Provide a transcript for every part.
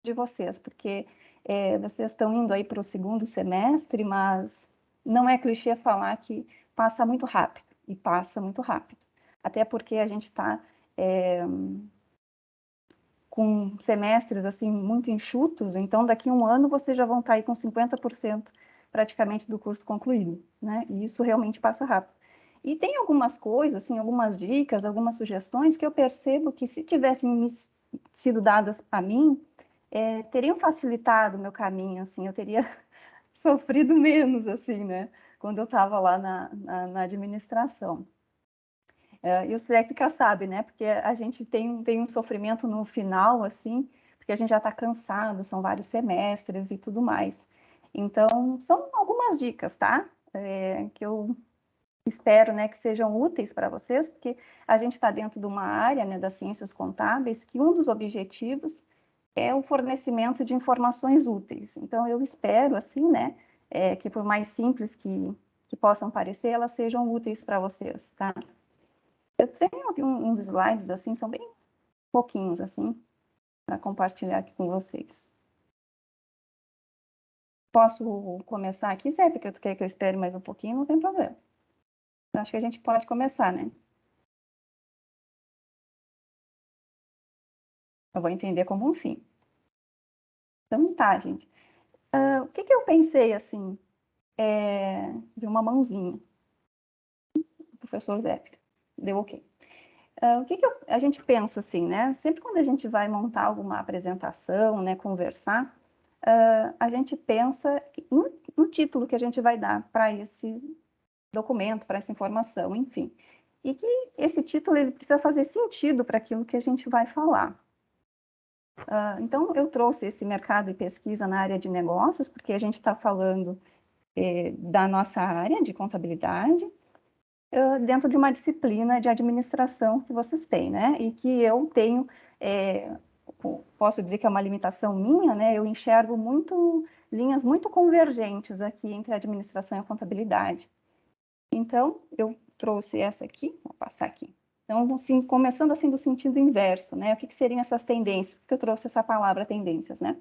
de vocês, porque vocês estão indo aí para o segundo semestre, mas não é clichê falar que passa muito rápido, e passa muito rápido. Até porque a gente está com semestres assim muito enxutos, então daqui a um ano vocês já vão estar aí com 50% praticamente do curso concluído, né? E isso realmente passa rápido. E tem algumas coisas, assim, algumas dicas, algumas sugestões que eu percebo que se tivessem sido dadas a mim, teriam facilitado o meu caminho, assim, eu teria sofrido menos, assim, né? Quando eu estava lá na administração. E o CEPICA sabe, né? Porque a gente tem um sofrimento no final, assim, porque a gente já está cansado, são vários semestres e tudo mais. Então, são algumas dicas, tá? Que eu espero, né, que sejam úteis para vocês, porque a gente está dentro de uma área, né, das ciências contábeis, que um dos objetivos é o fornecimento de informações úteis. Então, eu espero, assim, né, que por mais simples que possam parecer, elas sejam úteis para vocês, tá? Eu tenho aqui uns slides, assim, são bem pouquinhos, assim, para compartilhar aqui com vocês. Posso começar aqui, Zé, porque tu quer que eu espere mais um pouquinho, não tem problema. Eu acho que a gente pode começar, né? Eu vou entender como um sim. Então tá, gente. O que eu pensei, assim, de uma mãozinha? O professor Zé, deu ok. O que a gente pensa, assim, né? Sempre quando a gente vai montar alguma apresentação, né, conversar, a gente pensa no título que a gente vai dar para esse documento, para essa informação, enfim. E que esse título ele precisa fazer sentido para aquilo que a gente vai falar. Então, eu trouxe esse mercado e pesquisa na área de negócios, porque a gente está falando da nossa área de contabilidade, dentro de uma disciplina de administração que vocês têm, né? E que eu tenho, posso dizer que é uma limitação minha, né? Eu enxergo linhas muito convergentes aqui entre a administração e a contabilidade. Então, eu trouxe essa aqui, vou passar aqui. Então, assim, começando assim do sentido inverso, né? O que seriam essas tendências? Porque eu trouxe essa palavra tendências, né?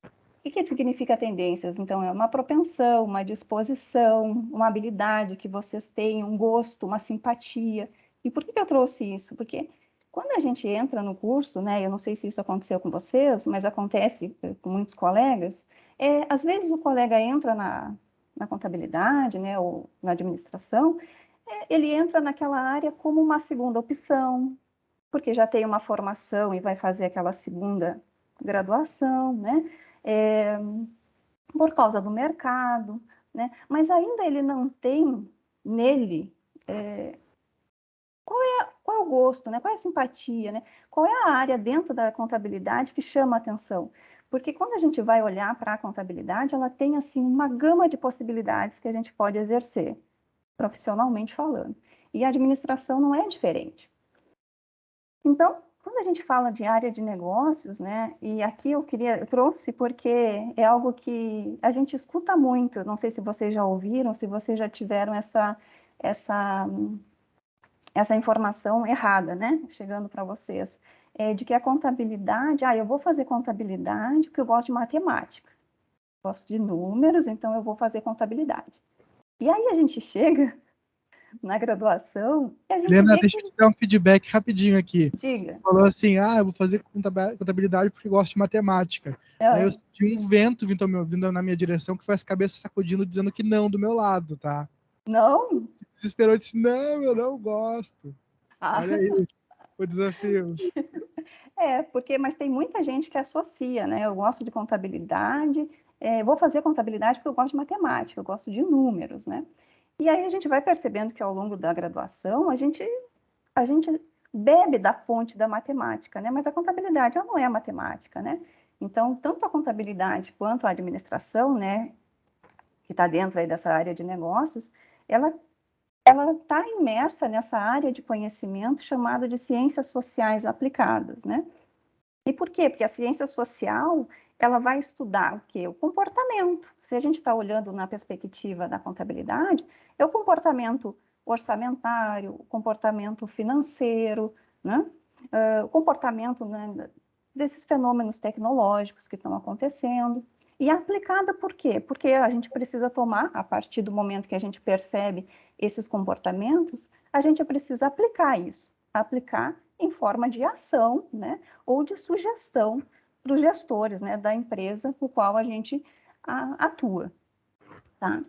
O que significa tendências? Então, é uma propensão, uma disposição, uma habilidade que vocês têm, um gosto, uma simpatia. E por que eu trouxe isso? Porque quando a gente entra no curso, né, eu não sei se isso aconteceu com vocês, mas acontece com muitos colegas, às vezes o colega entra na contabilidade, né, ou na administração, ele entra naquela área como uma segunda opção, porque já tem uma formação e vai fazer aquela segunda graduação, né? É, por causa do mercado, né? Mas ainda ele não tem nele qual é o gosto, né? Qual é a simpatia, né? Qual é a área dentro da contabilidade que chama a atenção? Porque quando a gente vai olhar para a contabilidade, ela tem assim uma gama de possibilidades que a gente pode exercer, profissionalmente falando. E a administração não é diferente. Então, quando a gente fala de área de negócios, né, e aqui eu trouxe porque é algo que a gente escuta muito, não sei se vocês já ouviram, se vocês já tiveram essa, essa informação errada, né, chegando para vocês, de que a contabilidade, eu vou fazer contabilidade porque eu gosto de matemática, gosto de números, então eu vou fazer contabilidade. E aí a gente chega na graduação e a gente Helena, vê deixa eu te dar um feedback rapidinho aqui. diga, Falou assim, eu vou fazer contabilidade porque gosto de matemática. Aí eu senti um vento vindo na minha direção que foi as cabeças sacudindo, dizendo que não do meu lado, tá? não? Se desesperou e disse, não, eu não gosto. Olha aí o desafio. Mas tem muita gente que associa, né? Eu gosto de contabilidade, vou fazer contabilidade porque eu gosto de matemática, eu gosto de números, né? E aí a gente vai percebendo que ao longo da graduação a gente bebe da fonte da matemática, né? Mas a contabilidade ela não é a matemática, né? Então, tanto a contabilidade quanto a administração, né, que está dentro aí dessa área de negócios, ela está imersa nessa área de conhecimento chamada de ciências sociais aplicadas, né? E por quê? Porque a ciência social, ela vai estudar o quê? O comportamento. Se a gente está olhando na perspectiva da contabilidade, é o comportamento orçamentário, o comportamento financeiro, né? O comportamento, né, desses fenômenos tecnológicos que estão acontecendo. E aplicada por quê? Porque a gente precisa tomar, a partir do momento que a gente percebe esses comportamentos, a gente precisa aplicar isso, aplicar em forma de ação, né, ou de sugestão para os gestores, né, da empresa com a qual a gente atua, tá?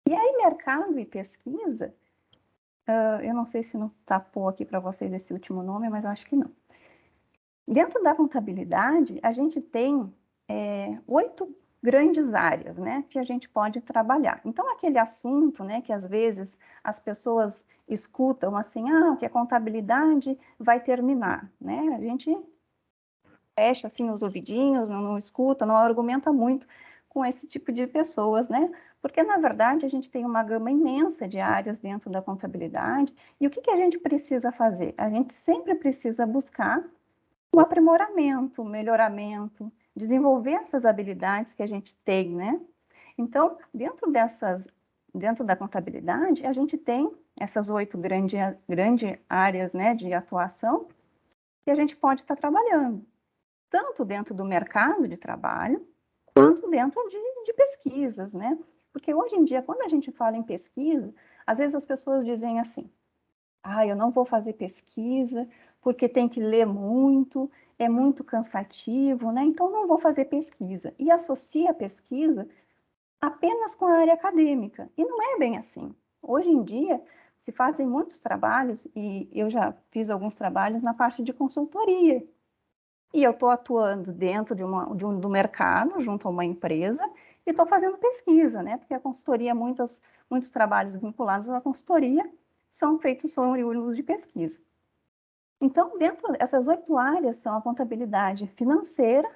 E aí, mercado e pesquisa, eu não sei se não tapou aqui para vocês esse último nome, mas eu acho que não. Dentro da contabilidade, a gente tem 8 grandes áreas, né, que a gente pode trabalhar. Então, aquele assunto, né, que às vezes as pessoas escutam assim, que a contabilidade vai terminar, né, a gente fecha assim os ouvidinhos, não escuta, não argumenta muito com esse tipo de pessoas, né, porque na verdade a gente tem uma gama imensa de áreas dentro da contabilidade, e o que a gente precisa fazer? A gente sempre precisa buscar o aprimoramento, o melhoramento, desenvolver essas habilidades que a gente tem, né? Então, dentro da contabilidade, a gente tem essas 8 grandes áreas, né, de atuação que a gente pode estar trabalhando, tanto dentro do mercado de trabalho, quanto dentro de pesquisas, né? Porque hoje em dia, quando a gente fala em pesquisa, às vezes as pessoas dizem assim, eu não vou fazer pesquisa porque tem que ler muito, é muito cansativo, né? Então não vou fazer pesquisa. E associa a pesquisa apenas com a área acadêmica. E não é bem assim. Hoje em dia se fazem muitos trabalhos, e eu já fiz alguns trabalhos na parte de consultoria. E eu estou atuando dentro do mercado, junto a uma empresa, e estou fazendo pesquisa, né? Porque a consultoria, muitos trabalhos vinculados à consultoria são feitos oriundos de pesquisa. Então, dentro dessas 8 áreas são a contabilidade financeira,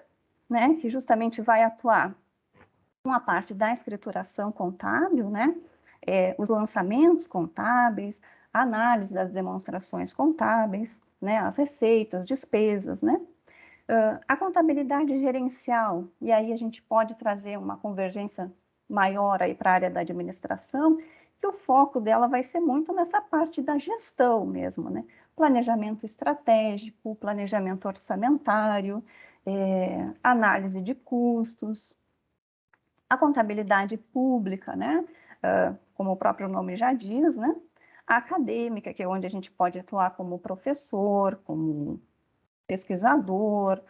né, que justamente vai atuar com a parte da escrituração contábil, né, os lançamentos contábeis, a análise das demonstrações contábeis, né, as receitas, despesas, né, a contabilidade gerencial, e aí a gente pode trazer uma convergência maior aí para a área da administração, que o foco dela vai ser muito nessa parte da gestão mesmo, né? Planejamento estratégico, planejamento orçamentário, análise de custos, a contabilidade pública, né? Como o próprio nome já diz, né? A acadêmica, que é onde a gente pode atuar como professor, como pesquisador,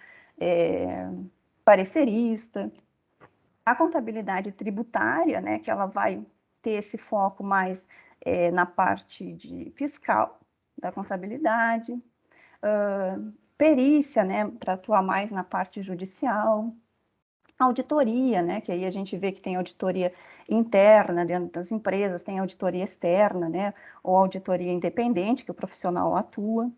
parecerista. A contabilidade tributária, né, que ela vai ter esse foco mais na parte de fiscal da contabilidade, perícia, né, para atuar mais na parte judicial, auditoria, né, que aí a gente vê que tem auditoria interna dentro das empresas, tem auditoria externa, né, ou auditoria independente, que o profissional atua.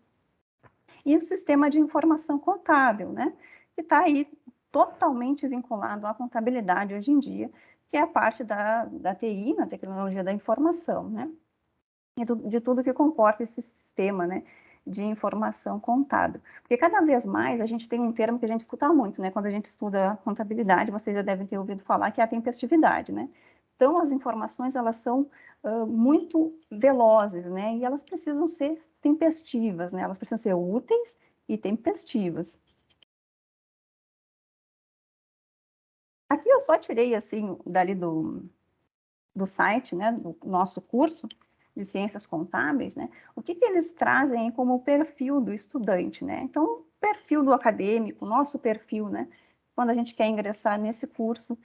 E o sistema de informação contábil, né, que está aí totalmente vinculado à contabilidade hoje em dia, que é a parte da TI, na tecnologia da informação, né, e de tudo que comporta esse sistema, né, de informação contábil. Porque cada vez mais a gente tem um termo que a gente escuta muito, né, quando a gente estuda contabilidade, vocês já devem ter ouvido falar, que é a tempestividade, né. Então, as informações, elas são muito velozes, né, e elas precisam ser tempestivas, né, elas precisam ser úteis e tempestivas. Aqui eu só tirei, assim, dali do site, né, do nosso curso de Ciências Contábeis, né, o que eles trazem como perfil do estudante, né, então, o perfil do acadêmico, nosso perfil, né, quando a gente quer ingressar nesse curso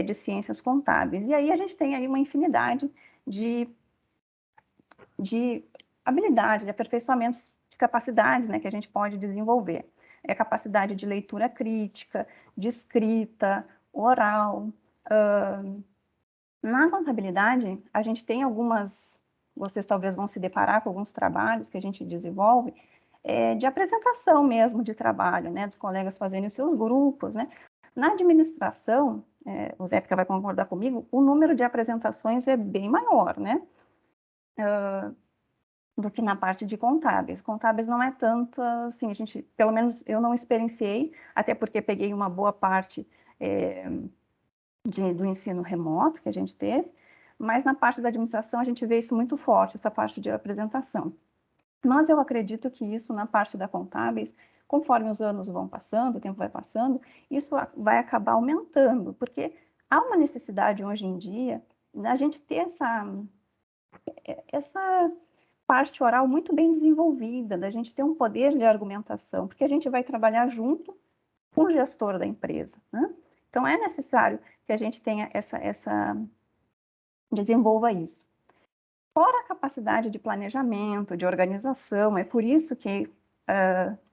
de Ciências Contábeis. E aí a gente tem aí uma infinidade de habilidades, de aperfeiçoamentos, de capacidades, né, que a gente pode desenvolver. É capacidade de leitura crítica, de escrita, oral. Na contabilidade, a gente tem algumas, vocês talvez vão se deparar com alguns trabalhos que a gente desenvolve, de apresentação mesmo de trabalho, né, dos colegas fazendo os seus grupos, né. Na administração, o Zé vai concordar comigo, o número de apresentações é bem maior, né, do que na parte de contábeis. Contábeis não é tanto assim, a gente, pelo menos eu não experienciei, até porque peguei uma boa parte do ensino remoto que a gente teve, mas na parte da administração a gente vê isso muito forte, essa parte de apresentação. Mas eu acredito que isso, na parte da contábeis, conforme os anos vão passando, o tempo vai passando, isso vai acabar aumentando, porque há uma necessidade hoje em dia da gente ter essa parte oral muito bem desenvolvida, da gente ter um poder de argumentação, porque a gente vai trabalhar junto com o gestor da empresa, né? Então, é necessário que a gente tenha desenvolva isso. Fora a capacidade de planejamento, de organização, é por isso que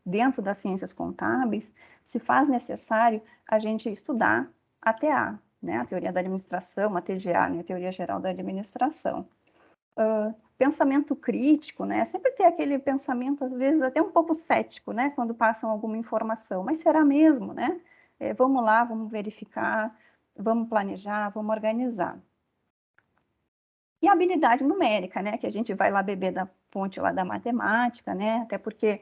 dentro das ciências contábeis se faz necessário a gente estudar a TA, né, a teoria da administração, a TGA, né, a teoria geral da administração. Pensamento crítico, né, sempre ter aquele pensamento, às vezes, até um pouco cético, né, quando passam alguma informação, mas será mesmo, né? Vamos lá, vamos verificar, vamos planejar, vamos organizar. E a habilidade numérica, né, que a gente vai lá beber da fonte lá da matemática, né, até porque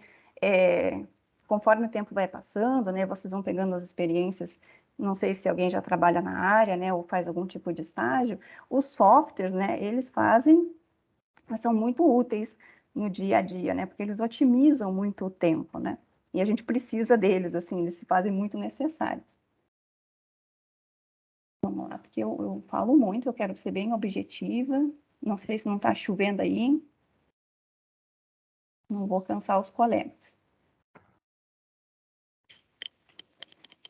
conforme o tempo vai passando, né, vocês vão pegando as experiências, não sei se alguém já trabalha na área, né, ou faz algum tipo de estágio, os softwares, né, eles são muito úteis no dia a dia, né, porque eles otimizam muito o tempo, né, e a gente precisa deles, assim, eles se fazem muito necessários. Vamos lá, porque eu falo muito, eu quero ser bem objetiva. Não sei se não está chovendo aí. Não vou cansar os colegas.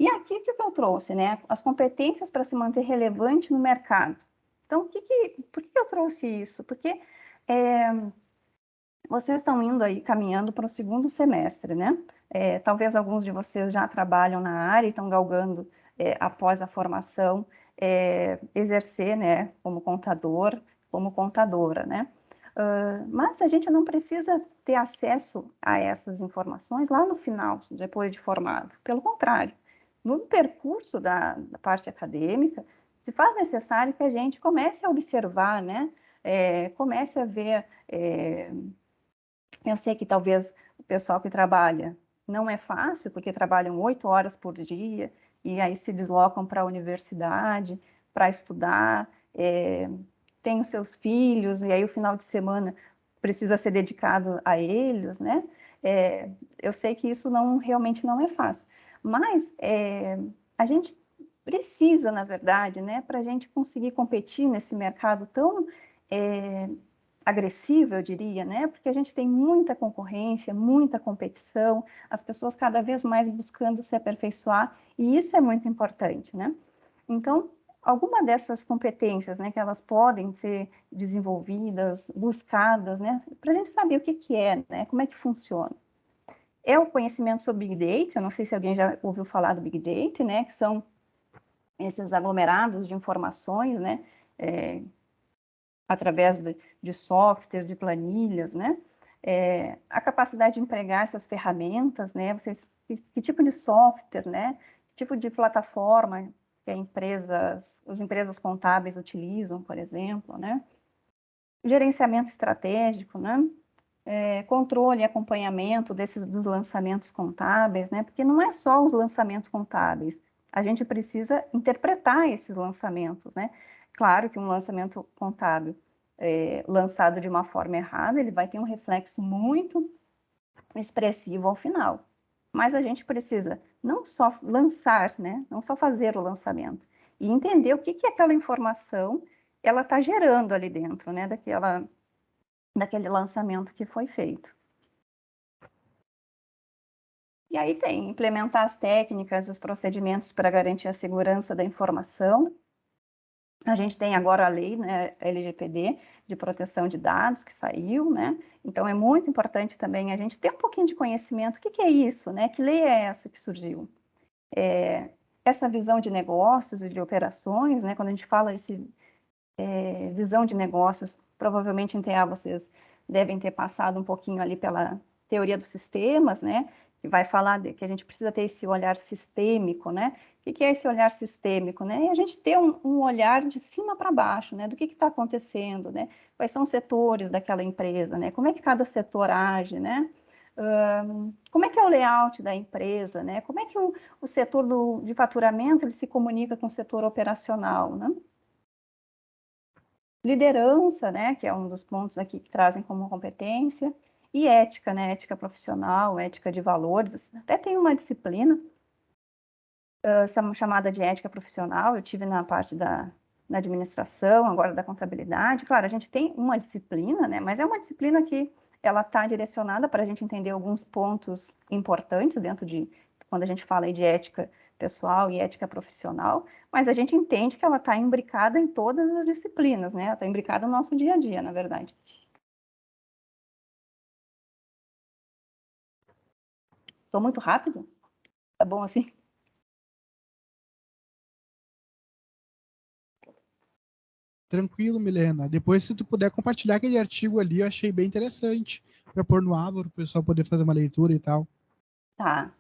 E aqui o que eu trouxe, né? As competências para se manter relevante no mercado. Então, por que eu trouxe isso? Porque vocês estão indo aí, caminhando para o segundo semestre, né? Talvez alguns de vocês já trabalham na área e estão galgando, após a formação, exercer, né, como contador, como contadora, né? Mas a gente não precisa ter acesso a essas informações lá no final, depois de formado. Pelo contrário, no percurso da parte acadêmica, se faz necessário que a gente comece a observar, né? Comece a ver. Eu sei que talvez o pessoal que trabalha não é fácil, porque trabalham 8 horas por dia, e aí se deslocam para a universidade para estudar, tem os seus filhos, e aí o final de semana precisa ser dedicado a eles, né? Eu sei que isso realmente não é fácil, mas a gente precisa, na verdade, né, para a gente conseguir competir nesse mercado tão agressivo, eu diria, né? Porque a gente tem muita concorrência, muita competição, as pessoas cada vez mais buscando se aperfeiçoar, e isso é muito importante, né? Então, alguma dessas competências, né, que elas podem ser desenvolvidas, buscadas, né, para a gente saber o que é, né, como é que funciona. É o conhecimento sobre Big Data, eu não sei se alguém já ouviu falar do Big Data, né, que são esses aglomerados de informações, né, através de software, de planilhas, né, a capacidade de empregar essas ferramentas, né, que tipo de software, né, que tipo de plataforma que as empresas contábeis utilizam, por exemplo, né? Gerenciamento estratégico, né? Controle e acompanhamento dos lançamentos contábeis, né? Porque não é só os lançamentos contábeis, a gente precisa interpretar esses lançamentos, né? Claro que um lançamento contábil lançado de uma forma errada, ele vai ter um reflexo muito expressivo ao final. Mas a gente precisa não só lançar, né? Não só fazer o lançamento, e entender o que aquela informação ela está gerando ali dentro, né? Daquele lançamento que foi feito. E aí tem implementar as técnicas, os procedimentos para garantir a segurança da informação. A gente tem agora a lei, né, LGPD, de proteção de dados, que saiu, né? Então, é muito importante também a gente ter um pouquinho de conhecimento. O que é isso, né? Que lei é essa que surgiu? Essa visão de negócios e de operações, né? Quando a gente fala visão de negócios, provavelmente em TA vocês devem ter passado um pouquinho ali pela teoria dos sistemas, né? Que vai falar que a gente precisa ter esse olhar sistêmico, né? O que é esse olhar sistêmico, né? E a gente ter um olhar de cima para baixo, né? Do que está acontecendo, né? Quais são os setores daquela empresa, né? Como é que cada setor age, né? Como é que é o layout da empresa, né? Como é que o setor de faturamento ele se comunica com o setor operacional, né? Liderança, né? Que é um dos pontos aqui que trazem como competência. E ética, né? Ética profissional, ética de valores. Assim, até tem uma disciplina chamada de ética profissional. Eu tive na parte da administração, agora da contabilidade. Claro, a gente tem uma disciplina, né? Mas é uma disciplina que ela está direcionada para a gente entender alguns pontos importantes dentro de quando a gente fala aí de ética pessoal e ética profissional, mas a gente entende que ela está imbricada em todas as disciplinas, né? Ela está imbricada no nosso dia a dia, na verdade. Estou muito rápido? Tá bom assim? Tranquilo, Milena. Depois, se tu puder compartilhar aquele artigo ali, eu achei bem interessante para pôr no Ávoro, o pessoal poder fazer uma leitura e tal. Tá.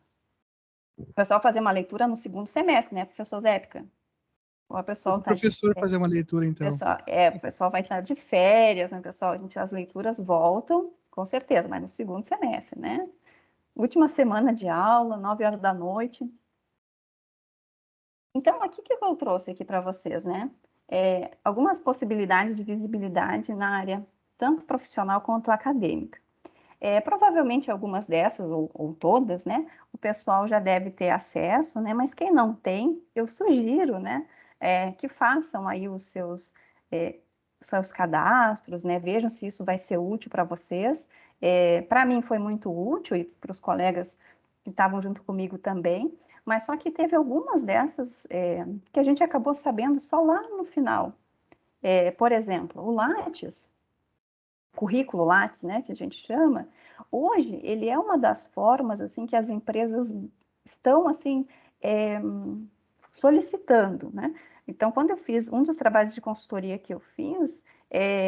O pessoal fazer uma leitura no segundo semestre, né, professor Zépica? O pessoal O tá de professor fazer uma leitura, então. o pessoal vai estar de férias, né, pessoal? As leituras voltam, com certeza, mas no segundo semestre, né? Última semana de aula, 9 horas da noite. Então, aqui que eu trouxe aqui para vocês, né? Algumas possibilidades de visibilidade na área tanto profissional quanto acadêmica. Provavelmente algumas dessas, ou todas, né, o pessoal já deve ter acesso, né, mas quem não tem, eu sugiro, né, que façam aí os seus cadastros, né, vejam se isso vai ser útil para vocês. Para mim foi muito útil e para os colegas que estavam junto comigo também, mas só que teve algumas dessas que a gente acabou sabendo só lá no final. Por exemplo, o Lattes, currículo Lattes, né, que a gente chama, hoje ele é uma das formas assim que as empresas estão assim solicitando, né? Então, quando eu fiz um dos trabalhos de consultoria que eu fiz,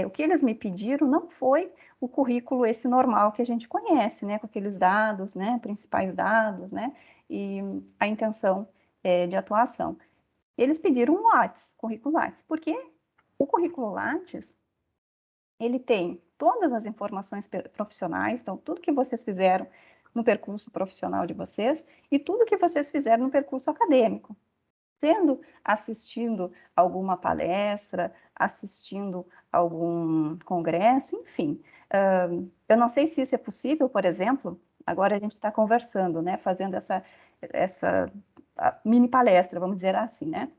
o que eles me pediram não foi o currículo esse normal que a gente conhece, né, com aqueles dados, né, principais dados, né, e a intenção de atuação. Eles pediram um Lattes, currículo Lattes, porque o currículo Lattes ele tem todas as informações profissionais, então tudo que vocês fizeram no percurso profissional de vocês e tudo que vocês fizeram no percurso acadêmico, sendo assistindo alguma palestra, assistindo algum congresso, enfim. Eu não sei se isso é possível, por exemplo, agora a gente está conversando, né, fazendo essa mini palestra, vamos dizer assim, né?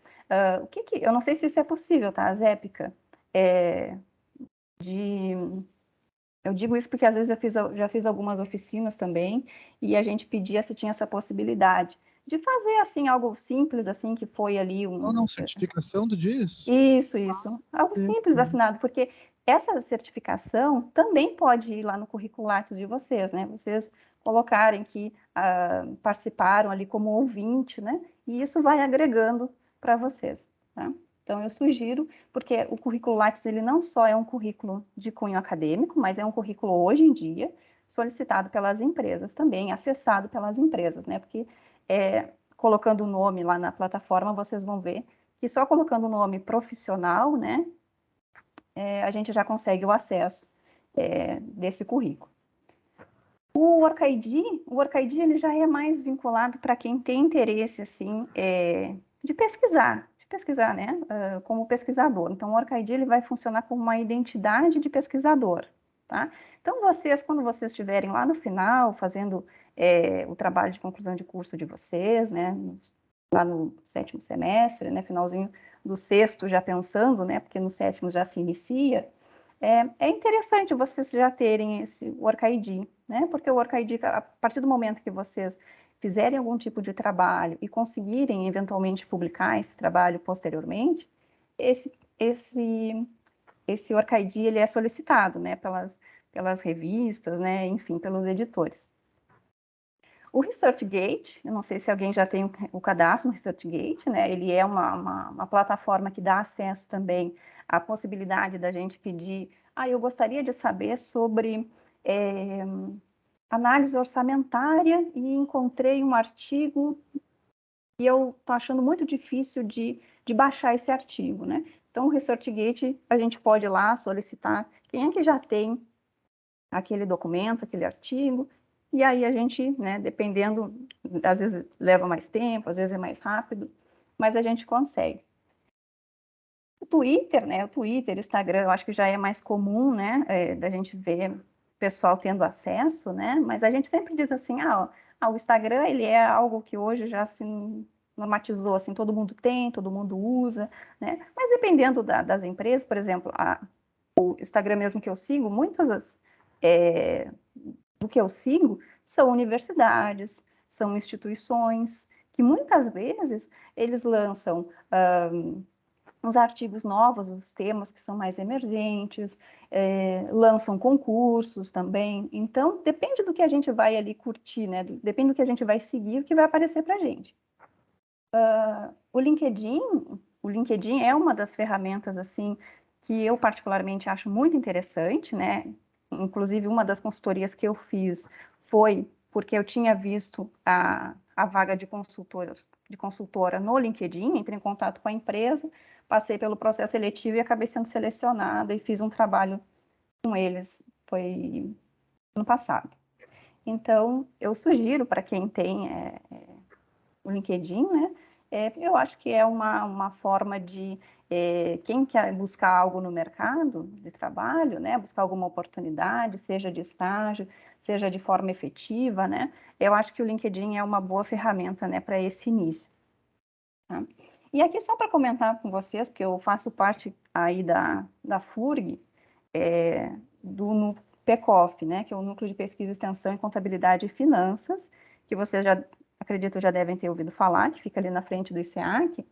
Eu não sei se isso é possível, tá, Zépica? Eu digo isso porque às vezes já fiz algumas oficinas também e a gente pedia se tinha essa possibilidade de fazer assim algo simples assim que foi ali Ou não, certificação, tu diz? isso, algo simples assinado, porque essa certificação também pode ir lá no currículo Lattes de vocês, né? Vocês colocarem que participaram ali como ouvinte, né? E isso vai agregando para vocês, tá? Então, eu sugiro, porque o currículo Lattes, ele não só é um currículo de cunho acadêmico, mas é um currículo, hoje em dia, solicitado pelas empresas também, acessado pelas empresas, né? Porque colocando o nome lá na plataforma, vocês vão ver que só colocando o nome profissional, né, a gente já consegue o acesso desse currículo. O Workid ele já é mais vinculado para quem tem interesse, assim, de pesquisar, né, como pesquisador. Então, o Workid ele vai funcionar como uma identidade de pesquisador, tá? Então, quando vocês estiverem lá no final, fazendo o trabalho de conclusão de curso de vocês, né, lá no 7º semestre, né, finalzinho do 6º já pensando, né, porque no 7º já se inicia, é interessante vocês já terem esse WorkID, né? Porque o WorkID, a partir do momento que vocês fizerem algum tipo de trabalho e conseguirem eventualmente publicar esse trabalho posteriormente, esse WorkID ele é solicitado, né? Pelas revistas, né? Enfim, pelos editores. O ResearchGate, eu não sei se alguém já tem o cadastro no ResearchGate, né? Ele é uma plataforma que dá acesso também à possibilidade da gente pedir. Eu gostaria de saber sobre análise orçamentária e encontrei um artigo e eu estou achando muito difícil de baixar esse artigo, né? Então, o ResearchGate, a gente pode ir lá solicitar quem é que já tem aquele documento, aquele artigo, e aí a gente, né, dependendo, às vezes leva mais tempo, às vezes é mais rápido, mas a gente consegue. O Twitter, né, o Instagram, eu acho que já é mais comum, né, da gente ver pessoal tendo acesso, né? Mas a gente sempre diz assim, o Instagram, ele é algo que hoje já se normatizou, assim, todo mundo tem, todo mundo usa, né? Mas dependendo das empresas, por exemplo, o Instagram mesmo que eu sigo, do que eu sigo são universidades, são instituições, que muitas vezes eles lançam uns artigos novos, os temas que são mais emergentes, lançam concursos também. Então, depende do que a gente vai ali curtir, né? Depende do que a gente vai seguir, o que vai aparecer para a gente. O LinkedIn é uma das ferramentas, assim, que eu particularmente acho muito interessante, né? Inclusive, uma das consultorias que eu fiz foi porque eu tinha visto a vaga de consultora no LinkedIn, entrei em contato com a empresa, passei pelo processo seletivo e acabei sendo selecionada e fiz um trabalho com eles, foi ano passado. Então, eu sugiro para quem tem o LinkedIn, né? Eu acho que é uma forma de quem quer buscar algo no mercado de trabalho, né? Buscar alguma oportunidade, seja de estágio, seja de forma efetiva, né? Eu acho que o LinkedIn é uma boa ferramenta, né, para esse início. Tá? E aqui só para comentar com vocês, porque eu faço parte aí da FURG, do PECOF, né, que é o Núcleo de Pesquisa, Extensão em Contabilidade e Finanças, que vocês já, acredito, já devem ter ouvido falar, que fica ali na frente do ICEAC,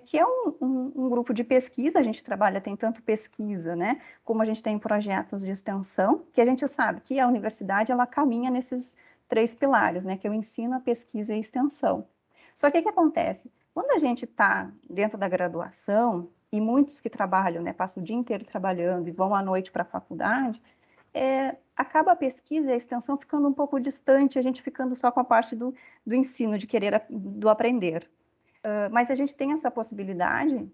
que é um grupo de pesquisa. A gente trabalha, tem tanto pesquisa, né, como a gente tem projetos de extensão, que a gente sabe que a universidade, ela caminha nesses 3 pilares, né, que é o ensino, a pesquisa e a extensão. Só que o que acontece? Quando a gente está dentro da graduação, e muitos que trabalham, né, passam o dia inteiro trabalhando e vão à noite para a faculdade, acaba a pesquisa e a extensão ficando um pouco distante, a gente ficando só com a parte do ensino, de querer, do aprender. Mas a gente tem essa possibilidade,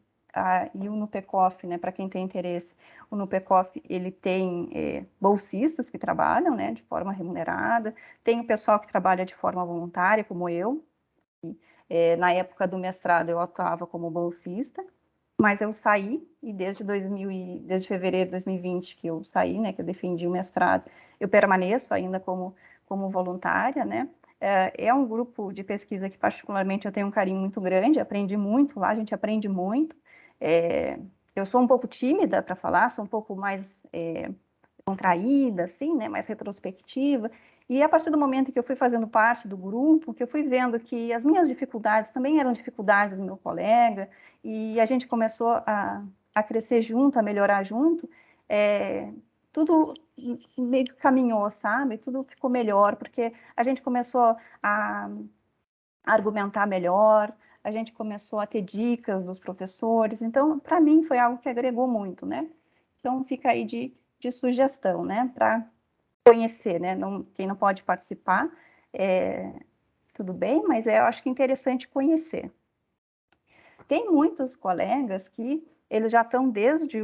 e o NUPECOF, né, para quem tem interesse, o NUPECOF, ele tem bolsistas que trabalham, né, de forma remunerada, tem o pessoal que trabalha de forma voluntária, como eu. Na época do mestrado eu atuava como bolsista, mas eu saí, e desde fevereiro de 2020 que eu saí, né, que eu defendi o mestrado, eu permaneço ainda como voluntária, né. É um grupo de pesquisa que particularmente eu tenho um carinho muito grande, aprendi muito lá, a gente aprende muito. Eu sou um pouco tímida para falar, sou um pouco mais contraída, assim, né, mais retrospectiva, e a partir do momento que eu fui fazendo parte do grupo, que eu fui vendo que as minhas dificuldades também eram dificuldades do meu colega, e a gente começou a crescer junto, a melhorar junto, tudo meio que caminhou, sabe? Tudo ficou melhor, porque a gente começou a argumentar melhor, a gente começou a ter dicas dos professores, então, para mim, foi algo que agregou muito, né? Então, fica aí de sugestão, né? Para conhecer, né? Quem não pode participar, tudo bem, mas eu acho que é interessante conhecer. Tem muitos colegas que eles já estão desde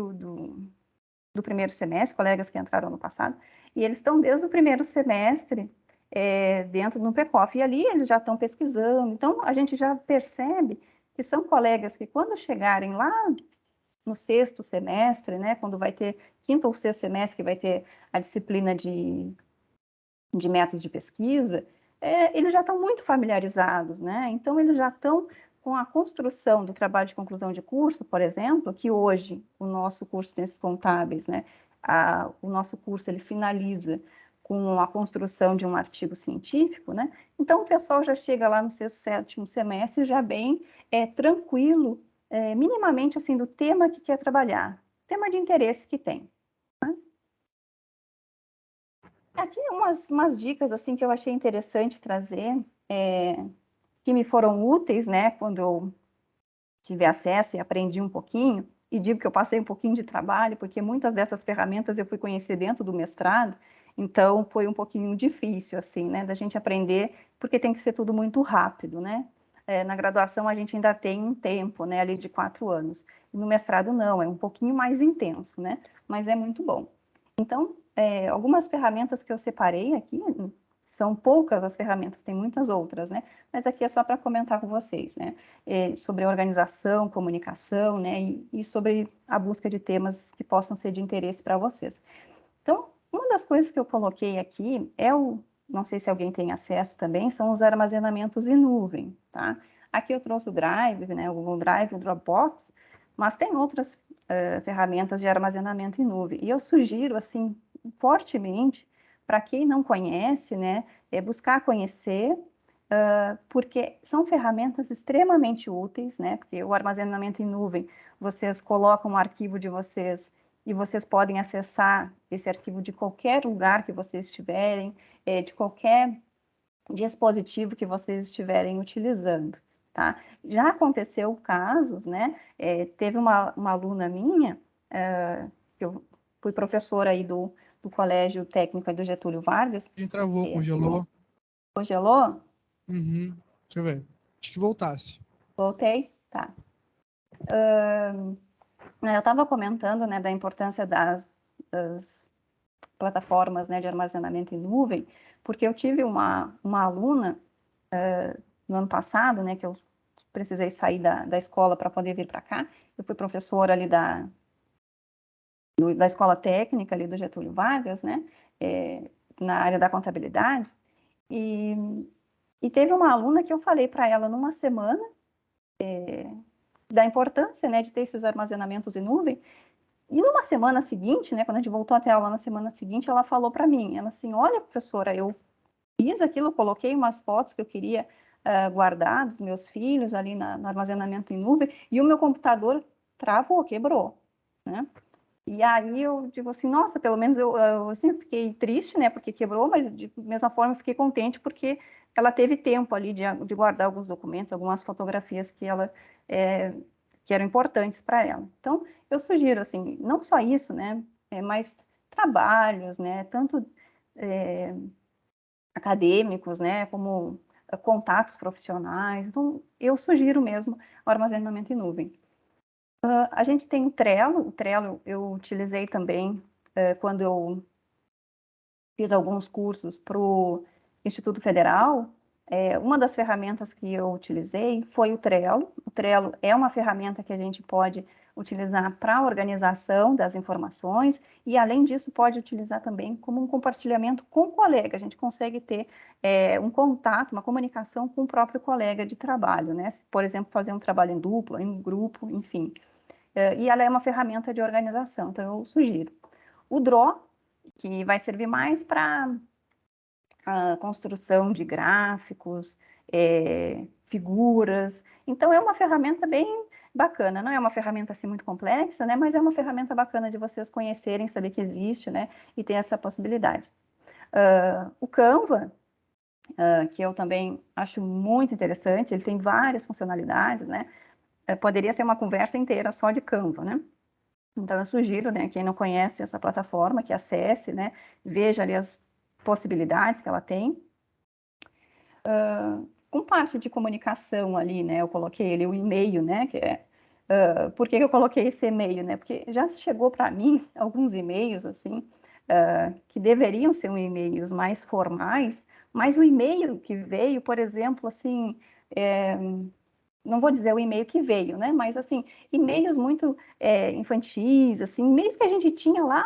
do primeiro semestre, colegas que entraram no passado, e eles estão desde o primeiro semestre dentro do PECOF, e ali eles já estão pesquisando. Então, a gente já percebe que são colegas que, quando chegarem lá no 6º semestre, né, quando vai ter 5º ou 6º semestre, que vai ter a disciplina de métodos de pesquisa, eles já estão muito familiarizados, né? Então, eles já estão com a construção do trabalho de conclusão de curso, por exemplo, que hoje o nosso curso de Ciências Contábeis, né, o nosso curso ele finaliza com a construção de um artigo científico, né? Então, o pessoal já chega lá no 6º, 7º semestre já bem tranquilo, minimamente assim, do tema que quer trabalhar, tema de interesse que tem. Né? Aqui umas dicas assim que eu achei interessante trazer, que me foram úteis, né, quando eu tive acesso e aprendi um pouquinho, e digo que eu passei um pouquinho de trabalho, porque muitas dessas ferramentas eu fui conhecer dentro do mestrado, então foi um pouquinho difícil, assim, né, da gente aprender, porque tem que ser tudo muito rápido, né? Na graduação a gente ainda tem um tempo, né, ali de 4 anos. No mestrado não, é um pouquinho mais intenso, né? Mas é muito bom. Então, algumas ferramentas que eu separei aqui, são poucas as ferramentas, tem muitas outras, né? Mas aqui é só para comentar com vocês, né? Sobre organização, comunicação, né? E sobre a busca de temas que possam ser de interesse para vocês. Então, Uma das coisas que eu coloquei aqui não sei se alguém tem acesso também, são os armazenamentos em nuvem, tá? Aqui eu trouxe o Drive, né, o Google Drive, o Dropbox, mas tem outras ferramentas de armazenamento em nuvem. E eu sugiro, assim, fortemente, para quem não conhece, né, buscar conhecer, porque são ferramentas extremamente úteis, né? Porque o armazenamento em nuvem, vocês colocam o arquivo de vocês e vocês podem acessar esse arquivo de qualquer lugar que vocês estiverem, de qualquer dispositivo que vocês estiverem utilizando, tá? Já aconteceu casos, né? Teve uma aluna minha, que eu fui professora aí do Colégio Técnico do Getúlio Vargas. A gente travou, congelou. Congelou? Uhum. Deixa eu ver. Acho que voltasse. Voltei? Tá. Eu estava comentando, né, da importância das plataformas, né, de armazenamento em nuvem, porque eu tive uma aluna no ano passado, né, que eu precisei sair da escola para poder vir para cá. Eu fui professora ali da escola técnica ali do Getúlio Vargas, né, na área da contabilidade, e teve uma aluna que eu falei para ela numa semana da importância, né, de ter esses armazenamentos em nuvem. E numa semana seguinte, né, quando a gente voltou até a aula na semana seguinte, ela falou para mim, ela assim, olha, professora, eu fiz aquilo, eu coloquei umas fotos que eu queria guardar dos meus filhos ali no armazenamento em nuvem, e o meu computador travou, quebrou, né? E aí eu digo assim, nossa, pelo menos eu assim, fiquei triste, né, porque quebrou, mas de mesma forma eu fiquei contente porque ela teve tempo ali de guardar alguns documentos, algumas fotografias que eram importantes para ela. Então, eu sugiro, assim, não só isso, né, mas trabalhos, né, tanto acadêmicos, né, como contatos profissionais. Então, eu sugiro mesmo o armazenamento em nuvem. A gente tem o Trello eu utilizei também quando eu fiz alguns cursos para o Instituto Federal. Uma das ferramentas que eu utilizei foi o Trello. O Trello é uma ferramenta que a gente pode utilizar para a organização das informações e, além disso, pode utilizar também como um compartilhamento com o colega. A gente consegue ter um contato, uma comunicação com o próprio colega de trabalho, né? Por exemplo, fazer um trabalho em dupla, em grupo, enfim. E ela é uma ferramenta de organização, então eu sugiro. O Draw, que vai servir mais para a construção de gráficos, figuras. Então, é uma ferramenta bem bacana. Não é uma ferramenta assim muito complexa, né? Mas é uma ferramenta bacana de vocês conhecerem, saber que existe, né? E ter essa possibilidade. O Canva, que eu também acho muito interessante, ele tem várias funcionalidades, né? Poderia ser uma conversa inteira só de Canva, né? Então, eu sugiro, né, quem não conhece essa plataforma, que acesse, né, veja ali as possibilidades que ela tem. Com parte de comunicação ali, né, eu coloquei ali o e-mail, né, por que eu coloquei esse e-mail, né, porque já chegou para mim alguns e-mails, assim, que deveriam ser e-mails mais formais, mas o e-mail que veio, por exemplo, assim, não vou dizer o e-mail que veio, né? Mas assim, e-mails muito infantis, assim, e-mails que a gente tinha lá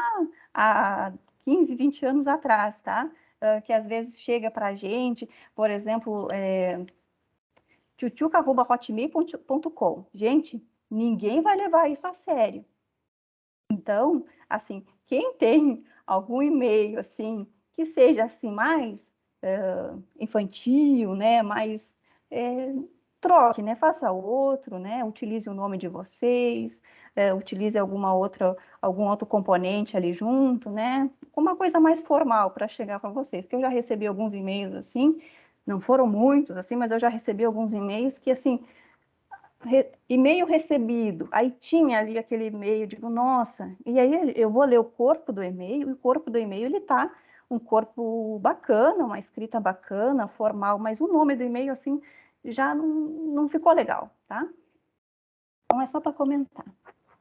há 15, 20 anos atrás, tá? Que às vezes chega para a gente, por exemplo, tchutchuca@hotmail.com. Gente, ninguém vai levar isso a sério. Então, assim, quem tem algum e-mail assim que seja assim mais infantil, né? Mais troque, né? Faça outro, né? Utilize o nome de vocês, utilize algum outro componente ali junto, né? Uma coisa mais formal para chegar para vocês. Porque eu já recebi alguns e-mails assim, não foram muitos assim, mas eu já recebi alguns e-mails que assim, e-mail recebido, aí tinha ali aquele e-mail, digo, nossa, e aí eu vou ler o corpo do e-mail, e o corpo do e-mail ele tá um corpo bacana, uma escrita bacana, formal, mas o nome do e-mail assim já não ficou legal, tá? Então é só para comentar.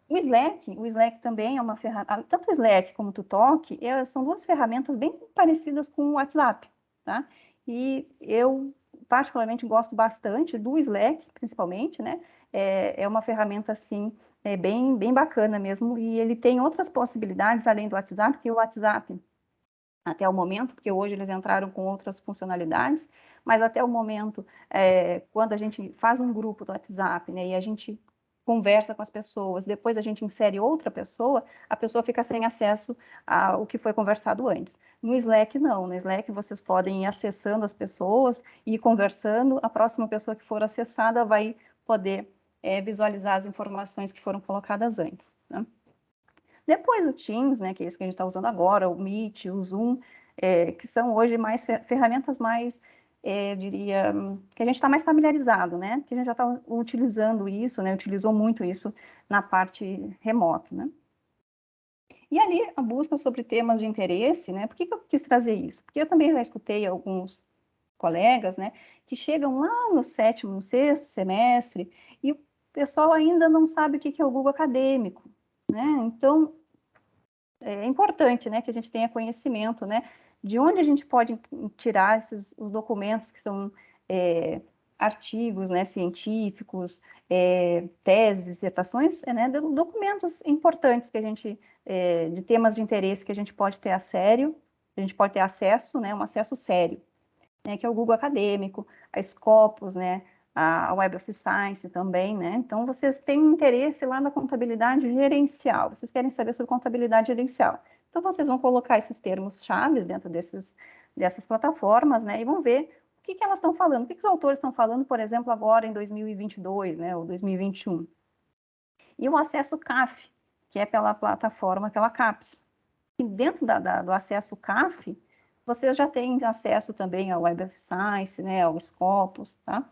O Slack também é uma ferramenta, tanto o Slack como o Tutalk, são duas ferramentas bem parecidas com o WhatsApp, tá? E eu particularmente gosto bastante do Slack, principalmente, né? É uma ferramenta, assim, bem bacana mesmo, e ele tem outras possibilidades além do WhatsApp, porque o WhatsApp, até o momento, porque hoje eles entraram com outras funcionalidades, mas até o momento, quando a gente faz um grupo do WhatsApp, né, e a gente conversa com as pessoas, depois a gente insere outra pessoa, a pessoa fica sem acesso ao que foi conversado antes. No Slack, não. No Slack, vocês podem ir acessando as pessoas e ir conversando. A próxima pessoa que for acessada vai poder visualizar as informações que foram colocadas antes, né? Depois o Teams, né, que é esse que a gente está usando agora, o Meet, o Zoom, que são hoje mais ferramentas mais, eu diria, que a gente está mais familiarizado, né? Que a gente já está utilizando isso, né? Utilizou muito isso na parte remota, né? E ali a busca sobre temas de interesse, né? Por que eu quis trazer isso? Porque eu também já escutei alguns colegas, né, que chegam lá no 7º, no 6º semestre e o pessoal ainda não sabe o que é o Google Acadêmico, né? Então, é importante, né, que a gente tenha conhecimento, né, de onde a gente pode tirar os documentos que são artigos, né, científicos, teses, dissertações, né, documentos importantes que a gente, de temas de interesse que a gente pode ter a gente pode ter acesso, né, um acesso sério, né, que é o Google Acadêmico, a Scopus, né, a Web of Science também, né? Então, vocês têm interesse lá na contabilidade gerencial, vocês querem saber sobre contabilidade gerencial. Então, vocês vão colocar esses termos-chave dentro dessas plataformas, né, e vão ver o que elas estão falando, o que os autores estão falando, por exemplo, agora em 2022, né, ou 2021. E o acesso CAF, que é pela plataforma, pela CAPES. E dentro do acesso CAF, vocês já têm acesso também ao Web of Science, né, ao Scopus, tá?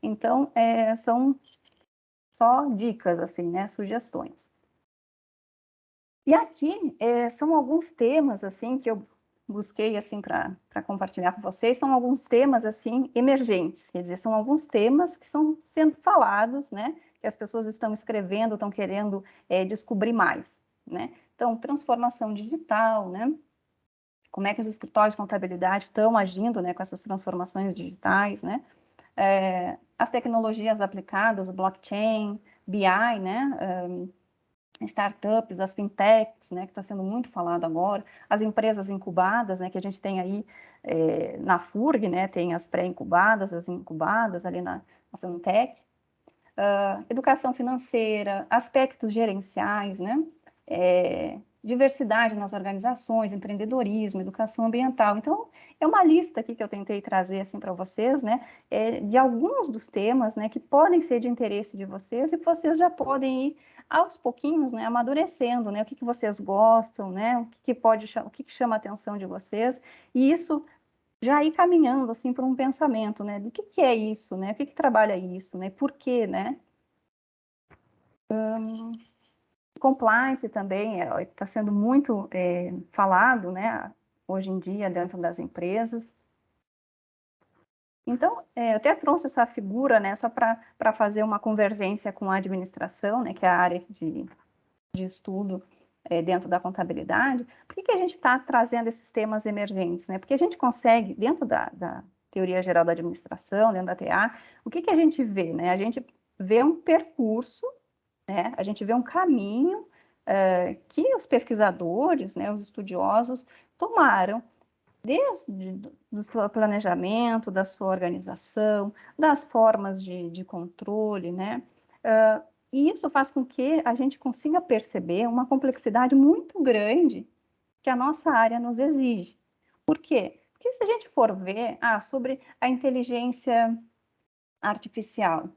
Então, são só dicas, assim, né, sugestões. E aqui são alguns temas, assim, que eu busquei, assim, para compartilhar com vocês, são alguns temas, assim, emergentes, quer dizer, são alguns temas que estão sendo falados, né, que as pessoas estão escrevendo, estão querendo descobrir mais, né? Então, transformação digital, né? Como é que os escritórios de contabilidade estão agindo, né, com essas transformações digitais, né? As tecnologias aplicadas, blockchain, BI, né? Startups, as fintechs, né, que está sendo muito falado agora, as empresas incubadas, né, que a gente tem aí na FURG, né, tem as pré-incubadas, as incubadas ali na Suntec, educação financeira, aspectos gerenciais, né, diversidade nas organizações, empreendedorismo, educação ambiental. Então, é uma lista aqui que eu tentei trazer assim para vocês, né, de alguns dos temas, né, que podem ser de interesse de vocês e que vocês já podem ir aos pouquinhos, né, amadurecendo, né, o que vocês gostam, né, o que chama a atenção de vocês, e isso já ir caminhando assim para um pensamento, né, do que é isso, né, o que trabalha isso, né, por quê, né? Compliance também está sendo muito falado, né, hoje em dia dentro das empresas. Então, eu até trouxe essa figura, né, só para fazer uma convergência com a administração, né, que é a área de estudo dentro da contabilidade. Por que a gente está trazendo esses temas emergentes, né? Porque a gente consegue, dentro da teoria geral da administração, dentro da TA, o que a gente vê, né? A gente vê um percurso, né? A gente vê um caminho que os pesquisadores, né, os estudiosos, tomaram desde do seu planejamento, da sua organização, das formas de controle, né? E isso faz com que a gente consiga perceber uma complexidade muito grande que a nossa área nos exige. Por quê? Porque se a gente for ver sobre a inteligência artificial,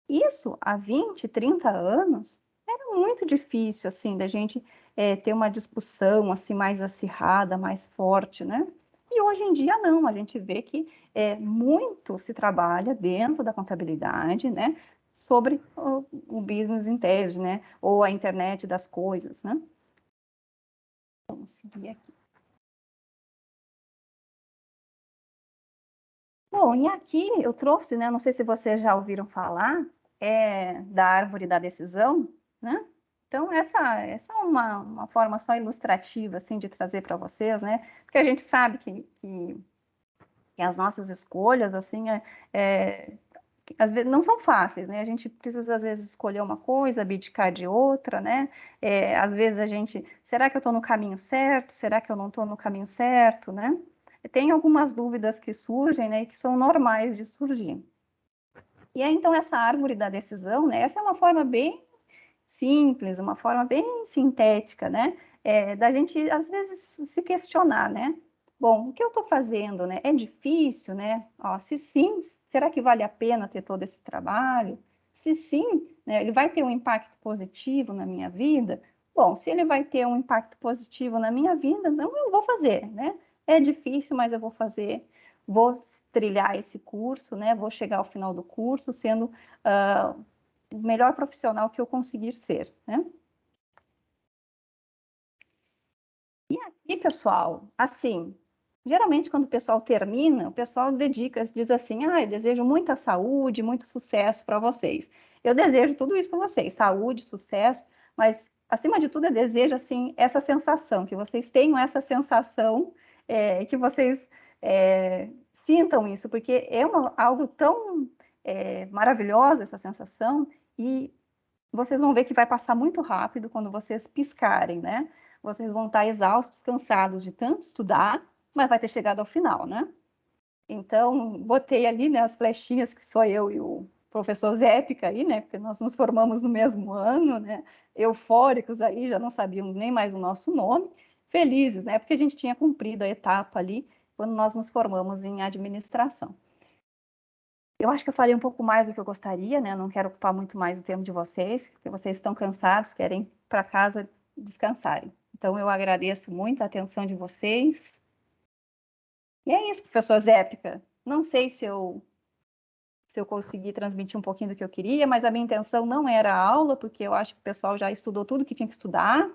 isso há 20, 30 anos era muito difícil assim da gente ter uma discussão assim mais acirrada, mais forte, né? E hoje em dia não, a gente vê que muito se trabalha dentro da contabilidade, né, sobre o business intelligence, né, ou a internet das coisas, né? Vamos seguir aqui. Bom, e aqui eu trouxe, né, não sei se vocês já ouviram falar, da árvore da decisão, né? Então, essa é só uma forma só ilustrativa, assim, de trazer para vocês, né? Porque a gente sabe que as nossas escolhas, assim, às vezes não são fáceis, né? A gente precisa às vezes escolher uma coisa, abdicar de outra, né? Às vezes a gente, será que eu estou no caminho certo? Será que eu não estou no caminho certo, né? Tem algumas dúvidas que surgem, né? E que são normais de surgir. E aí, então, essa árvore da decisão, né? Essa é uma forma bem simples, uma forma bem sintética, né? Da gente, às vezes, se questionar, né? Bom, o que eu estou fazendo, né? É difícil, né? Ó, se sim, será que vale a pena ter todo esse trabalho? Se sim, né, ele vai ter um impacto positivo na minha vida? Bom, se ele vai ter um impacto positivo na minha vida, então eu vou fazer, né? É difícil, mas eu vou fazer. Vou trilhar esse curso, né? Vou chegar ao final do curso sendo o melhor profissional que eu conseguir ser, né? E aqui, pessoal, assim, geralmente quando o pessoal termina, o pessoal dedica, diz assim, eu desejo muita saúde, muito sucesso para vocês. Eu desejo tudo isso para vocês, saúde, sucesso, mas acima de tudo eu desejo, assim, essa sensação, que vocês tenham essa sensação, que vocês sintam isso, porque é algo tão maravilhoso essa sensação, e vocês vão ver que vai passar muito rápido quando vocês piscarem, né? Vocês vão estar exaustos, cansados de tanto estudar, mas vai ter chegado ao final, né? Então, botei ali, né, as flechinhas que sou eu e o professor Zépica aí, né? Porque nós nos formamos no mesmo ano, né? Eufóricos aí, já não sabíamos nem mais o nosso nome. Felizes, né? Porque a gente tinha cumprido a etapa ali quando nós nos formamos em administração. Eu acho que eu falei um pouco mais do que eu gostaria, né? Eu não quero ocupar muito mais o tempo de vocês, porque vocês estão cansados, querem ir para casa descansarem. Então, eu agradeço muito a atenção de vocês. E é isso, professor Zépica. Não sei se eu consegui transmitir um pouquinho do que eu queria, mas a minha intenção não era a aula, porque eu acho que o pessoal já estudou tudo que tinha que estudar.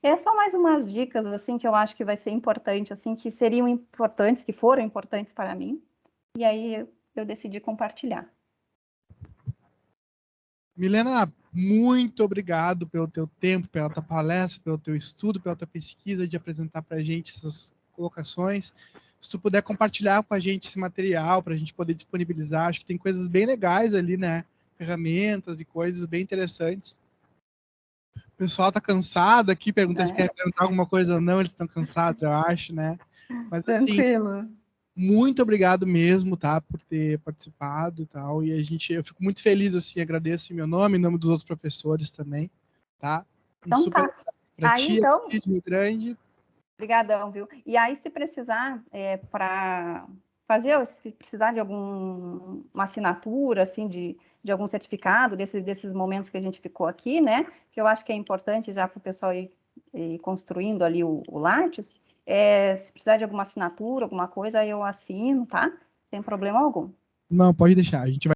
É só mais umas dicas, assim, que eu acho que vai ser importante, assim, que seriam importantes, que foram importantes para mim. E aí eu decidi compartilhar. Milena, muito obrigado pelo teu tempo, pela tua palestra, pelo teu estudo, pela tua pesquisa de apresentar para a gente essas colocações. Se tu puder compartilhar com a gente esse material para a gente poder disponibilizar, acho que tem coisas bem legais ali, né? Ferramentas e coisas bem interessantes. O pessoal tá cansado aqui, pergunta se quer perguntar alguma coisa ou não, eles estão cansados, eu acho, né? Mas assim, Tranquilo. muito obrigado mesmo, tá, por ter participado e tal. E eu fico muito feliz, assim, agradeço em meu nome, em nome dos outros professores também, tá? Um Então super tá. abraço pra Aí ti então, aqui de Rio Grande. obrigadão, viu? E aí, se precisar, para fazer, se precisar de alguma assinatura, assim, de algum certificado desses momentos que a gente ficou aqui, né? Que eu acho que é importante já para o pessoal ir construindo ali o Lattes. Se precisar de alguma assinatura, alguma coisa, aí eu assino, tá? Sem problema algum. Não, pode deixar, a gente vai